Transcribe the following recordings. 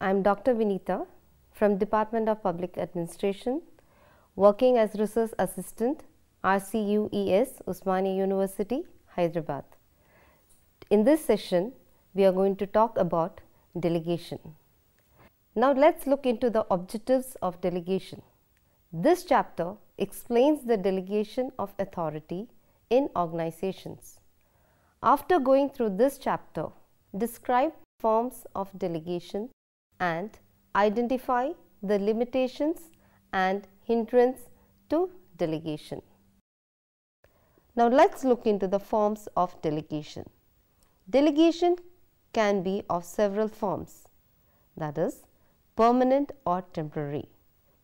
I am Dr. Vinita from Department of Public Administration, working as Research Assistant, RCUES, Osmania University, Hyderabad. In this session, we are going to talk about delegation. Now, let's look into the objectives of delegation. This chapter explains the delegation of authority in organizations. After going through this chapter, describe forms of delegation and identify the limitations and hindrance to delegation. Now, let's look into the forms of delegation. Delegation can be of several forms, that is, permanent or temporary,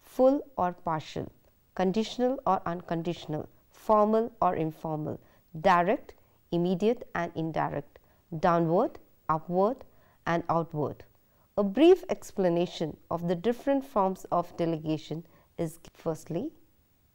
full or partial, conditional or unconditional, formal or informal, direct, immediate and indirect, downward, upward and outward. A brief explanation of the different forms of delegation is firstly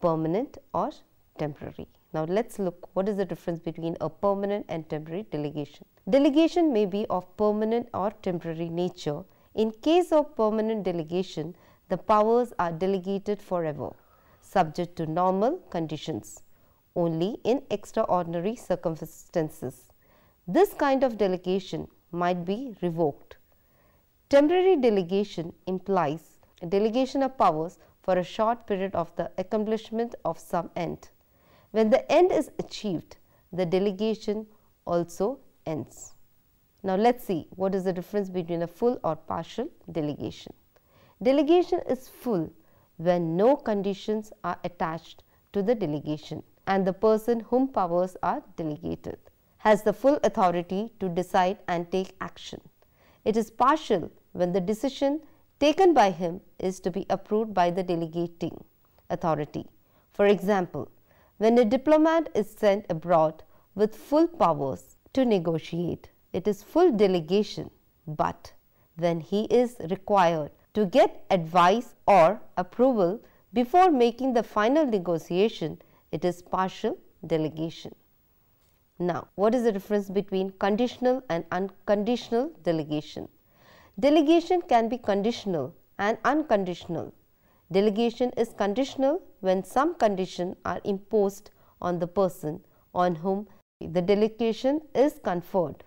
permanent or temporary. Now, let's look what is the difference between a permanent and temporary delegation. Delegation may be of permanent or temporary nature. In case of permanent delegation, the powers are delegated forever, subject to normal conditions, only in extraordinary circumstances. This kind of delegation might be revoked. Temporary delegation implies a delegation of powers for a short period of the accomplishment of some end. When the end is achieved, the delegation also ends. Now, let's see what is the difference between a full or partial delegation. Delegation is full when no conditions are attached to the delegation and the person whom powers are delegated has the full authority to decide and take action. It is partial when the decision taken by him is to be approved by the delegating authority. For example, when a diplomat is sent abroad with full powers to negotiate, it is full delegation, but when he is required to get advice or approval before making the final negotiation, it is partial delegation. Now, what is the difference between conditional and unconditional delegation? Delegation can be conditional and unconditional. Delegation is conditional when some conditions are imposed on the person on whom the delegation is conferred.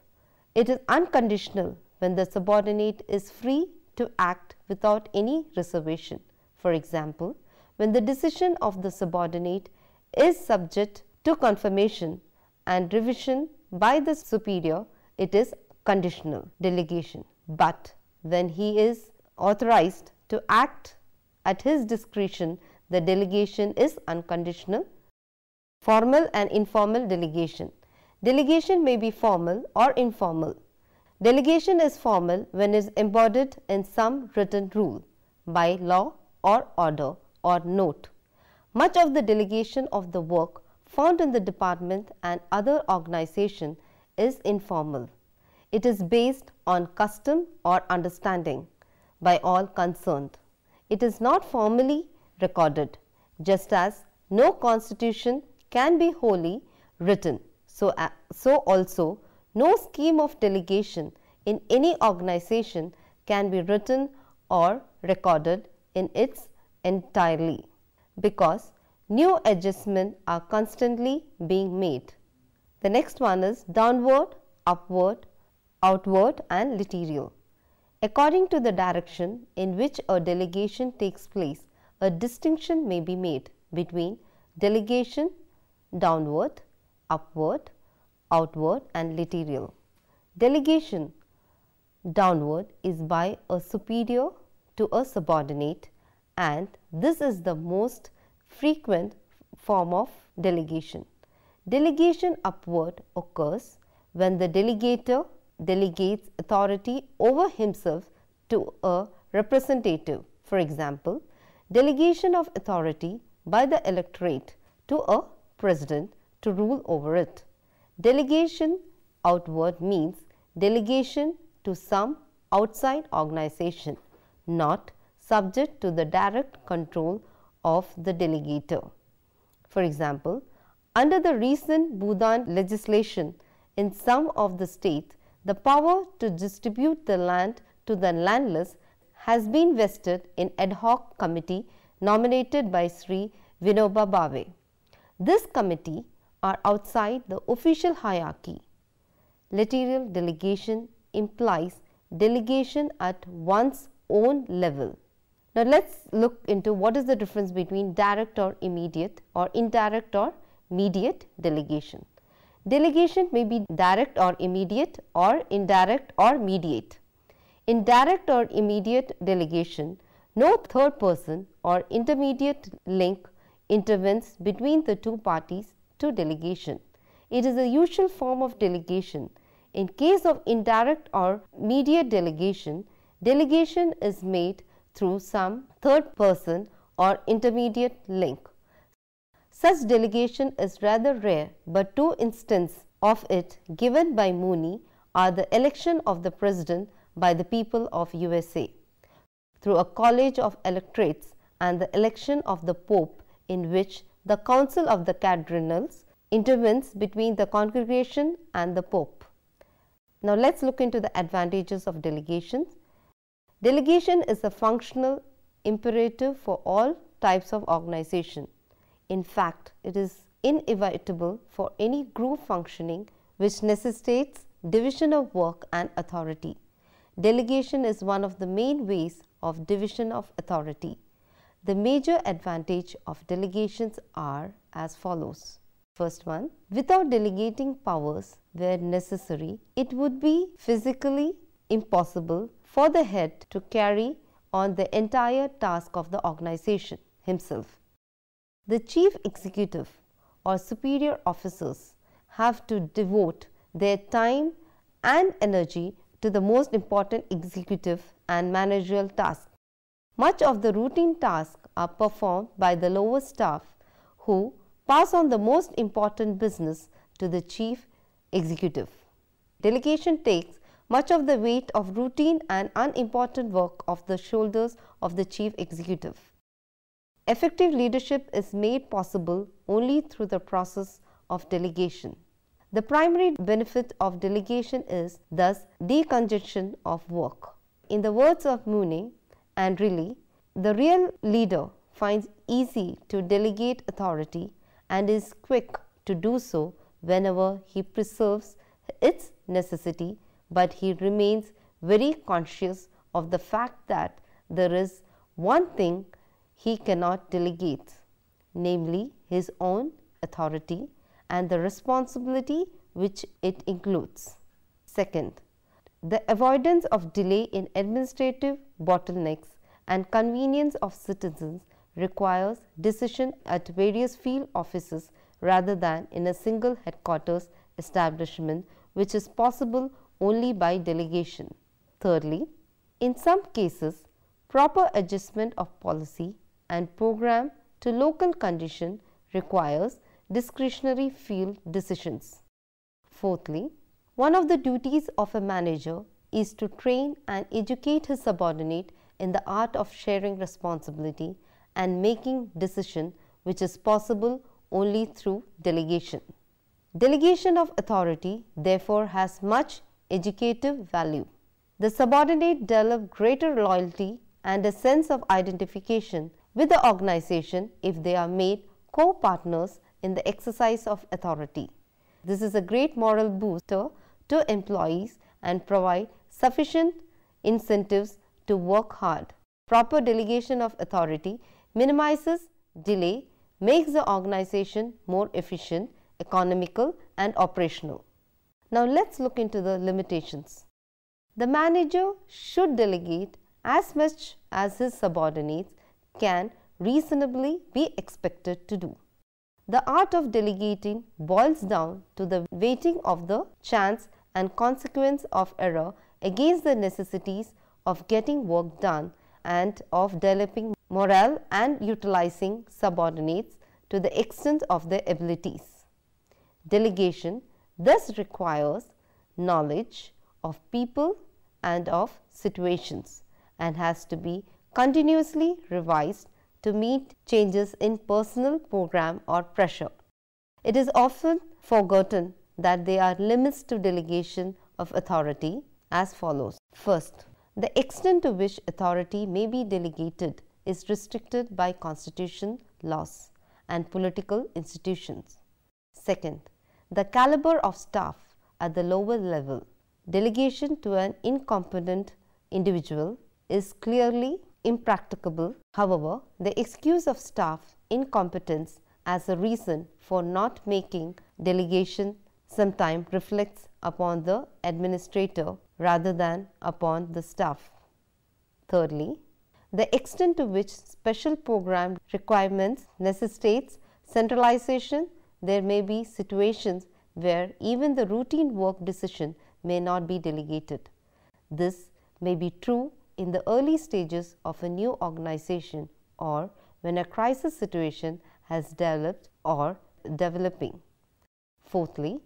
It is unconditional when the subordinate is free to act without any reservation. For example, when the decision of the subordinate is subject to confirmation and revision by the superior, it is conditional delegation. But when he is authorized to act at his discretion, the delegation is unconditional. Formal and informal delegation. Delegation may be formal or informal. Delegation is formal when it is embodied in some written rule, by law or order or note. Much of the delegation of the work found in the department and other organization is informal. It is based on custom or understanding by all concerned. It is not formally recorded, just as no constitution can be wholly written. So also no scheme of delegation in any organization can be written or recorded in its entirely, because new adjustments are constantly being made. The next one is downward, upward, outward and lateral. According to the direction in which a delegation takes place, a distinction may be made between delegation downward, upward, outward and lateral. Delegation downward is by a superior to a subordinate, and this is the most frequent form of delegation. Delegation upward occurs when the delegator delegates authority over himself to a representative. For example, delegation of authority by the electorate to a president to rule over it. Delegation outward means delegation to some outside organization, not subject to the direct control of the delegator. For example, under the recent Bhutan legislation in some of the states, the power to distribute the land to the landless has been vested in ad hoc committee nominated by Sri Vinoba Bhave. This committee are outside the official hierarchy. Lateral delegation implies delegation at one's own level. Now, let us look into what is the difference between direct or immediate or indirect or mediate delegation. Delegation may be direct or immediate or indirect or mediate. In direct or immediate delegation, no third person or intermediate link intervenes between the two parties to delegation. It is a usual form of delegation. In case of indirect or mediate delegation, delegation is made through some third person or intermediate link. Such delegation is rather rare, but two instances of it given by Mooney are the election of the President by the people of USA through a college of electorates and the election of the Pope, in which the Council of the Cardinals intervenes between the congregation and the Pope. Now, let us look into the advantages of delegations. Delegation is a functional imperative for all types of organization. In fact, it is inevitable for any group functioning which necessitates division of work and authority. Delegation is one of the main ways of division of authority. The major advantage of delegations are as follows. First one, without delegating powers where necessary, it would be physically impossible for the head to carry on the entire task of the organization himself. The chief executive or superior officers have to devote their time and energy to the most important executive and managerial tasks. Much of the routine tasks are performed by the lower staff, who pass on the most important business to the chief executive. Delegation takes much of the weight of routine and unimportant work off the shoulders of the chief executive. Effective leadership is made possible only through the process of delegation. The primary benefit of delegation is thus decongestion of work. In the words of Mooney and Riley, the real leader finds easy to delegate authority and is quick to do so whenever he perceives its necessity, but he remains very conscious of the fact that there is one thing he cannot delegate, namely his own authority and the responsibility which it includes. Second, the avoidance of delay in administrative bottlenecks and convenience of citizens requires decision at various field offices rather than in a single headquarters establishment, which is possible only by delegation. Thirdly, in some cases, proper adjustment of policy and program to local condition requires discretionary field decisions. Fourthly, one of the duties of a manager is to train and educate his subordinate in the art of sharing responsibility and making decision, which is possible only through delegation. Delegation of authority therefore has much educative value. The subordinate develop greater loyalty and a sense of identification with the organization if they are made co-partners in the exercise of authority. This is a great moral booster to employees and provide sufficient incentives to work hard. Proper delegation of authority minimizes delay, makes the organization more efficient, economical and operational. Now, let us look into the limitations. The manager should delegate as much as his subordinates can reasonably be expected to do. The art of delegating boils down to the weighting of the chance and consequence of error against the necessities of getting work done and of developing morale and utilizing subordinates to the extent of their abilities. Delegation thus requires knowledge of people and of situations and has to be continuously revised to meet changes in personal program or pressure. It is often forgotten that there are limits to delegation of authority as follows. First, The extent to which authority may be delegated is restricted by constitution, laws, and political institutions. Second, the caliber of staff at the lower level. Delegation to an incompetent individual is clearly impracticable. However, the excuse of staff incompetence as a reason for not making delegation sometimes reflects upon the administrator rather than upon the staff. Thirdly, the extent to which special program requirements necessitates centralization. There may be situations where even the routine work decision may not be delegated. This may be true in the early stages of a new organization or when a crisis situation has developed or developing. Fourthly,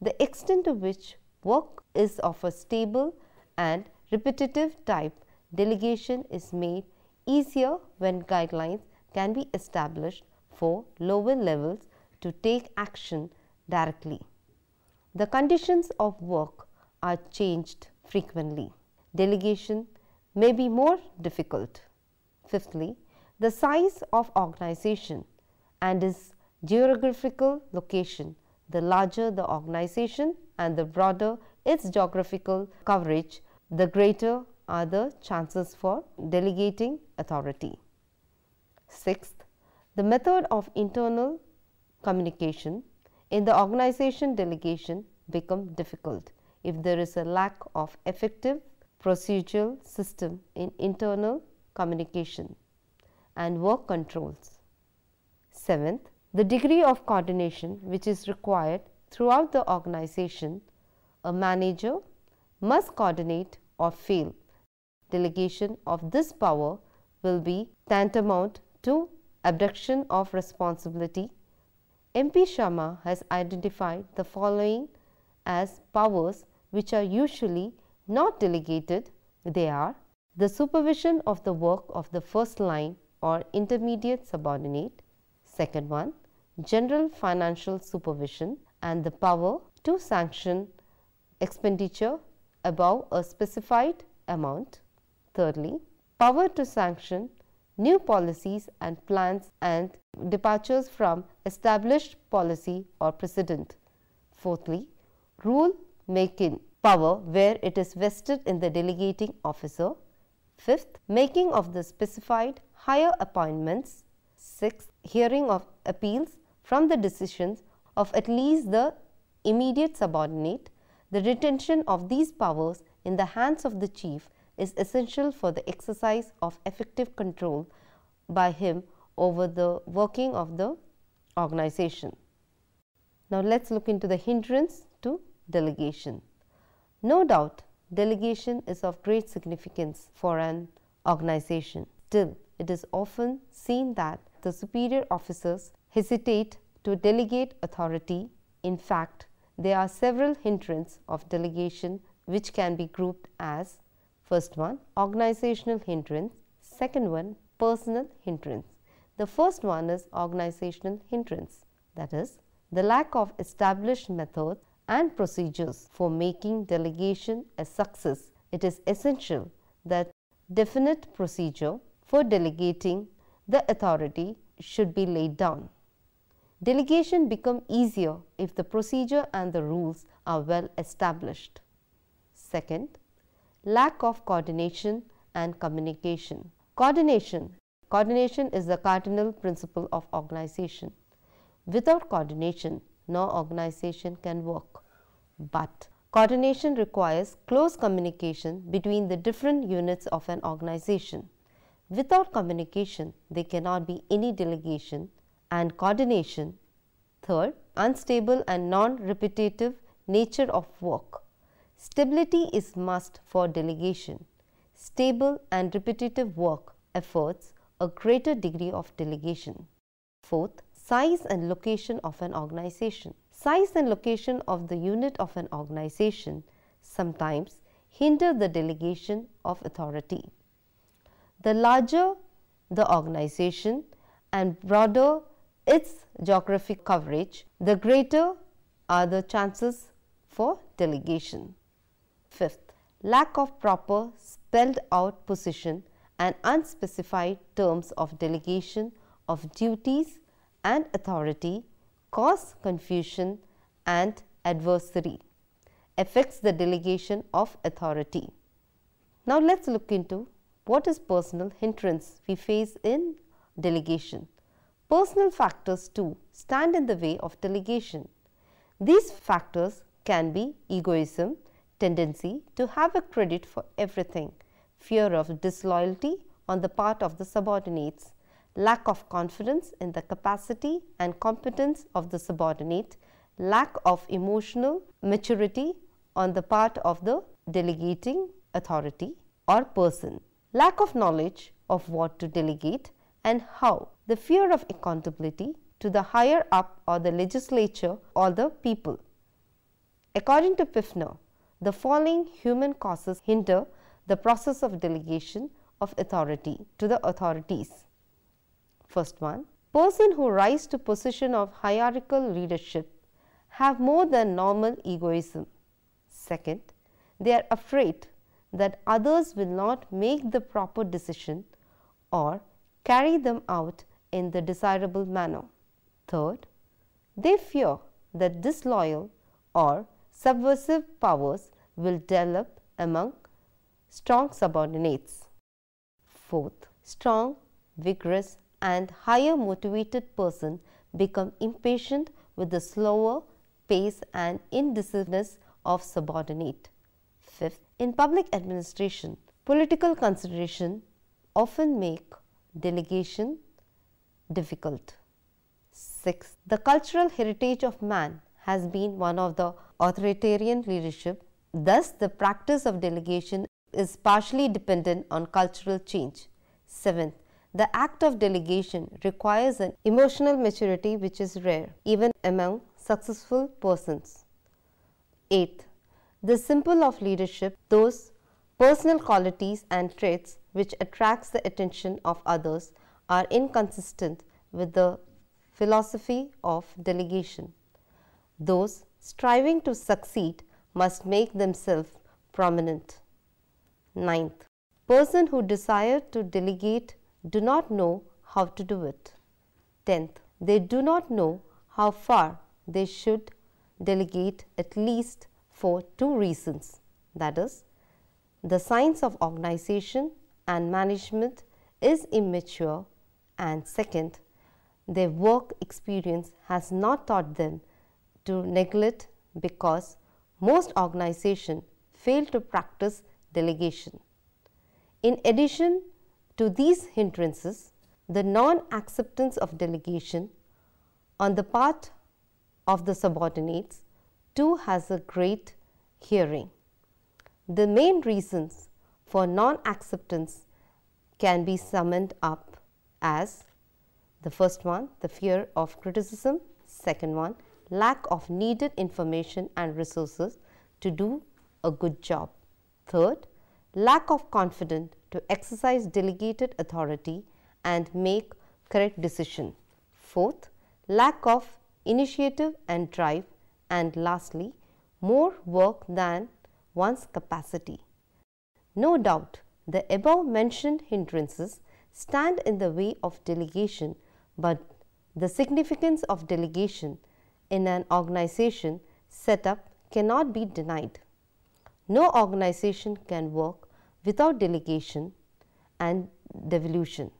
the extent to which work is of a stable and repetitive type, delegation is made easier when guidelines can be established for lower levels to take action directly. The conditions of work are changed frequently. Delegation may be more difficult. Fifthly, the size of organization and its geographical location. The larger the organization and the broader its geographical coverage, the greater are the chances for delegating authority. Sixth, the method of internal communication in the organization delegation become difficult if there is a lack of effective procedural system in internal communication and work controls. Seventh, the degree of coordination which is required throughout the organization. A manager must coordinate or fail. Delegation of this power will be tantamount to abduction of responsibility. MP Sharma has identified the following as powers which are usually not delegated. They are the supervision of the work of the first line or intermediate subordinate. Second one, general financial supervision and the power to sanction expenditure above a specified amount. Thirdly, power to sanction new policies and plans and departures from established policy or precedent. Fourthly, rule making power where it is vested in the delegating officer. Fifth, making of the specified higher appointments. Sixth, hearing of appeals from the decisions of at least the immediate subordinate. The retention of these powers in the hands of the chief is essential for the exercise of effective control by him over the working of the organization. Now, let us look into the hindrance to delegation. No doubt, delegation is of great significance for an organization. Still, it is often seen that the superior officers hesitate to delegate authority. In fact, there are several hindrances of delegation which can be grouped as: first one, organizational hindrance; second one, personal hindrance. The first one is organizational hindrance, that is, the lack of established methods and procedures for making delegation a success. It is essential that definite procedure for delegating the authority should be laid down. Delegation becomes easier if the procedure and the rules are well established. Second, lack of coordination and communication. Coordination is the cardinal principle of organization. Without coordination, no organization can work. But coordination requires close communication between the different units of an organization. Without communication, there cannot be any delegation and coordination. Third, unstable and non-repetitive nature of work. Stability is must for delegation. Stable and repetitive work affords a greater degree of delegation. Fourth, size and location of an organization. Size and location of the unit of an organization sometimes hinder the delegation of authority. The larger the organization and broader its geographic coverage, the greater are the chances for delegation. Fifth, lack of proper spelled out position and unspecified terms of delegation of duties and authority cause confusion and adversary, affects the delegation of authority. Now let's look into what is personal hindrance we face in delegation. Personal factors too stand in the way of delegation. These factors can be egoism, tendency to have a credit for everything, fear of disloyalty on the part of the subordinates, lack of confidence in the capacity and competence of the subordinate, lack of emotional maturity on the part of the delegating authority or person, lack of knowledge of what to delegate and how, the fear of accountability to the higher up or the legislature or the people. According to Pfiffner, the following human causes hinder the process of delegation of authority to the authorities. First one, person who rise to position of hierarchical leadership have more than normal egoism. Second, they are afraid that others will not make the proper decision or carry them out in the desirable manner. Third, they fear that disloyal or subversive powers will develop among strong subordinates. Fourth, strong, vigorous and higher motivated person become impatient with the slower pace and indecisiveness of subordinate. Fifth, in public administration, political consideration often make delegation difficult. Sixth, the cultural heritage of man has been one of the authoritarian leadership. Thus, the practice of delegation is partially dependent on cultural change. Seventh, the act of delegation requires an emotional maturity which is rare even among successful persons. Eighth, the symbol of leadership, those personal qualities and traits which attracts the attention of others, are inconsistent with the philosophy of delegation. Those striving to succeed must make themselves prominent. Ninth, person who desire to delegate do not know how to do it. 10th, they do not know how far they should delegate, at least for two reasons, that is, the science of organization and management is immature, and second, their work experience has not taught them to neglect, because most organizations fail to practice delegation. In addition to these hindrances, the non-acceptance of delegation on the part of the subordinates too has a great hearing. The main reasons for non-acceptance can be summed up as the first one, the fear of criticism; second one, lack of needed information and resources to do a good job; third, lack of confidence to exercise delegated authority and make correct decision; fourth, lack of initiative and drive; and lastly, more work than one's capacity. No doubt, the above mentioned hindrances stand in the way of delegation, but the significance of delegation in an organization setup cannot be denied. No organization can work without delegation and devolution.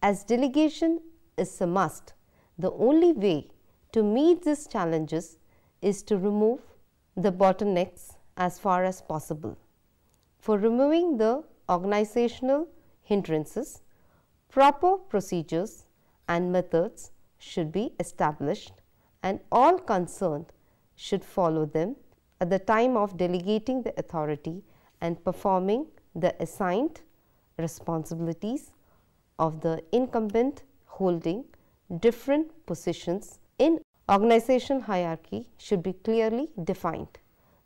As delegation is a must, the only way to meet these challenges is to remove the bottlenecks as far as possible. For removing the organizational hindrances, proper procedures and methods should be established, and all concerned should follow them at the time of delegating the authority and performing the assigned responsibilities of the incumbent holding different positions in organization hierarchy should be clearly defined.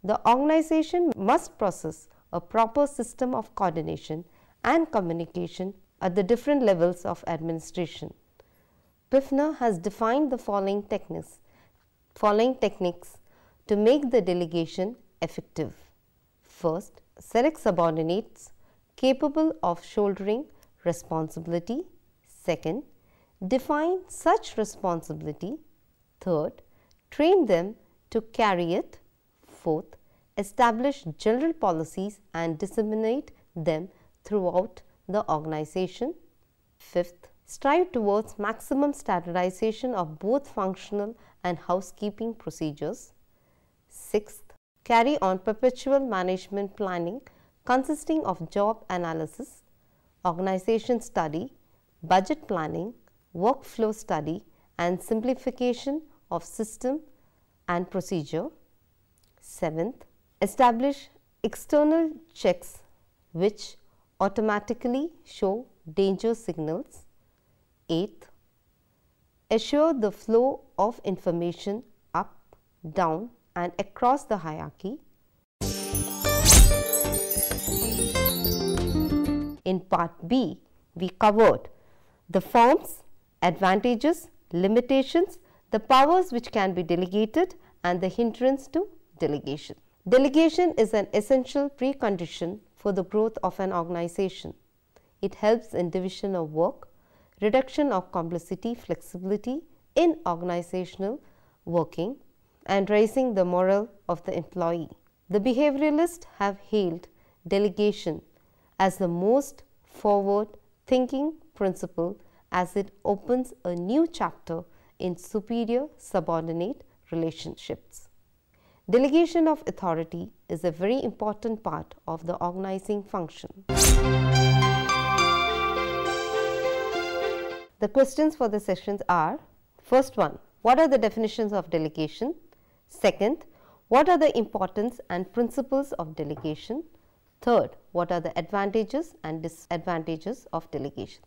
The organization must possess a proper system of coordination and communication at the different levels of administration. Pfiffner has defined the following techniques to make the delegation effective. First, select subordinates capable of shouldering responsibility. Second, define such responsibility. Third, train them to carry it. Fourth, establish general policies and disseminate them throughout the organization. Fifth, strive towards maximum standardization of both functional and housekeeping procedures. Sixth, carry on perpetual management planning consisting of job analysis, organization study, budget planning, workflow study and simplification of system and procedure. Seventh, establish external checks which automatically show danger signals. Eighth, assure the flow of information up, down and across the hierarchy. In part B, we covered the forms, advantages, limitations, the powers which can be delegated and the hindrance to delegation. Delegation is an essential precondition for the growth of an organization. It helps in division of work, reduction of complexity, flexibility in organizational working and raising the morale of the employee. The behavioralists have hailed delegation as the most forward-thinking principle as it opens a new chapter in superior subordinate relationships. Delegation of authority is a very important part of the organizing function. The questions for the sessions are: first one, what are the definitions of delegation? Second, what are the importance and principles of delegation? Third, what are the advantages and disadvantages of delegation?